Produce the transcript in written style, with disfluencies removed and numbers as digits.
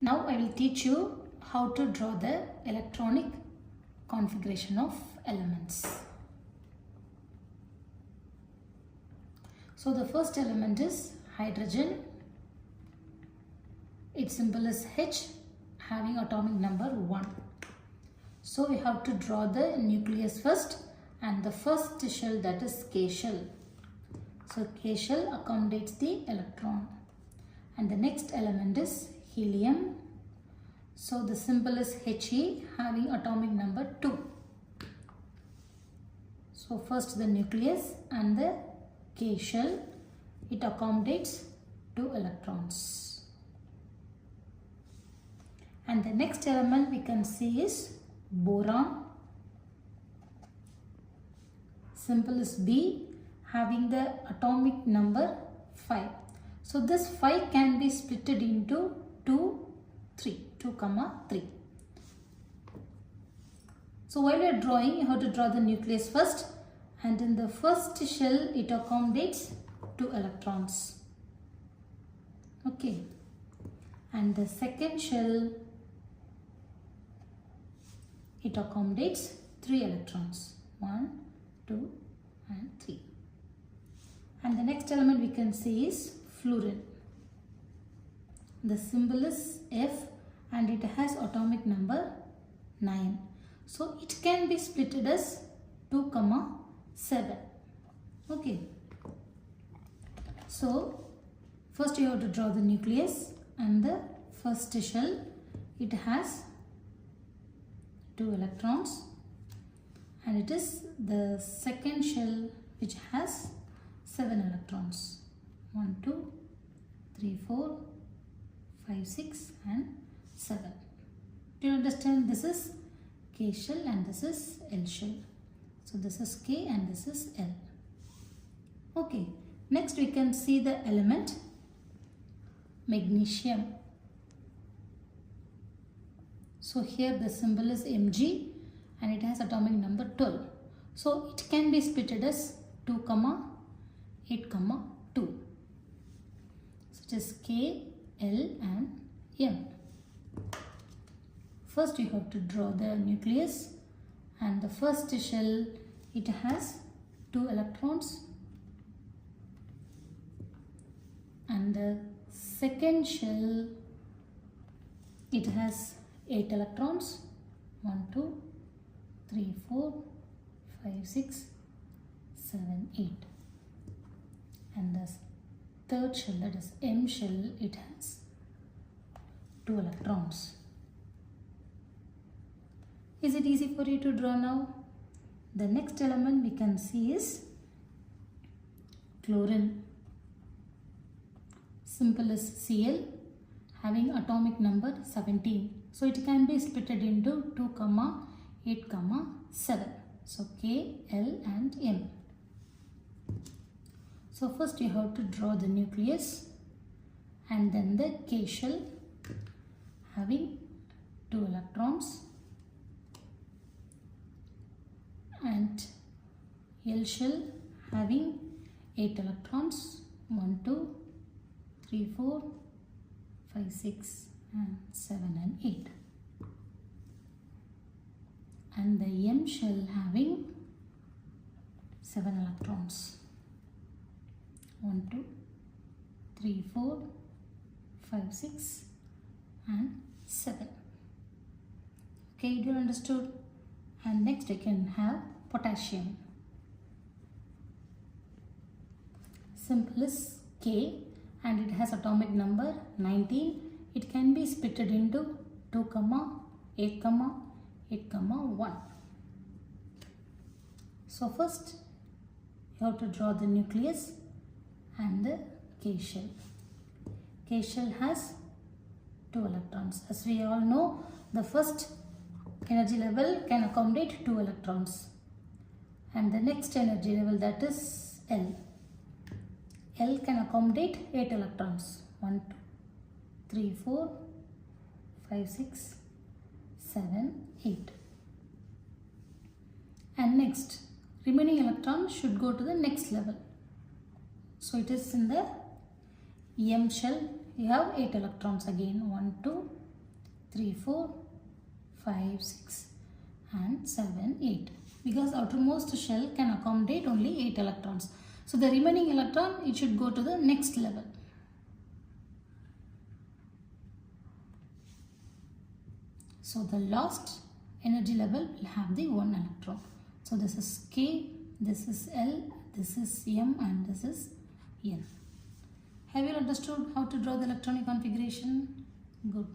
Now I will teach you how to draw the electronic configuration of elements. So the first element is hydrogen. Its symbol is H, having atomic number 1. So we have to draw the nucleus first, and the first shell, that is K shell. So K shell accommodates the electron. And the next element is helium. So the symbol is He, having atomic number 2. So first the nucleus and the K shell, it accommodates 2 electrons. And the next element we can see is boron. Symbol is B, having the atomic number 5. So this 5 can be split into 2, 3. So while you are drawing, you have to draw the nucleus first, and in the first shell it accommodates 2 electrons. Okay. And the second shell, it accommodates 3 electrons. 1, 2 and 3. And the next element we can see is fluorine. The symbol is F and it has atomic number 9. So it can be split as 2, 7. Okay. So first you have to draw the nucleus, and the first shell, it has 2 electrons, and it is the second shell which has 7 electrons. 1, 2, 3, 4, 5, 6 and 7. Do you understand? This is K shell and this is L shell. So this is K and this is L. Okay. Next we can see the element magnesium. So here the symbol is Mg and it has atomic number 12. So it can be split as 2, 8, 2. So it is K, L and M. First you have to draw the nucleus, and the first shell, it has 2 electrons, and the second shell, it has 8 electrons. 1, 2, 3, 4, 5, 6, 7, 8. And the third shell, that is M shell, it has 2 electrons. Is it easy for you to draw now? The next element we can see is chlorine. Symbol is Cl, having atomic number 17. So it can be split into 2, 8, 7. So K, L and M. So first you have to draw the nucleus, and then the K shell, having 2 electrons, and L shell having 8 electrons. 1, 2, 3, 4, 5, 6 and 7 and 8. And the M shell having 7 electrons. 1, 2, 3, 4, 5, 6 and 7. Okay, do you understood? And next we can have potassium. Symbol is K and it has atomic number 19. It can be split into 2, 8, 8, 1. So first you have to draw the nucleus and the K shell. K shell has 2 electrons. As we all know, the first energy level can accommodate 2 electrons, and the next energy level, that is L. L can accommodate 8 electrons. 1, 2, 3, 4, 5, 6, 7, 8. And next, remaining electron should go to the next level. So it is in the M shell. You have 8 electrons again. 1, 2, 3, 4, 5, 6 and 7, 8. Because outermost shell can accommodate only 8 electrons. So the remaining electron, it should go to the next level. So the last energy level will have the 1 electron. So this is K, this is L, this is M and this is N. Have you understood how to draw the electronic configuration? Good.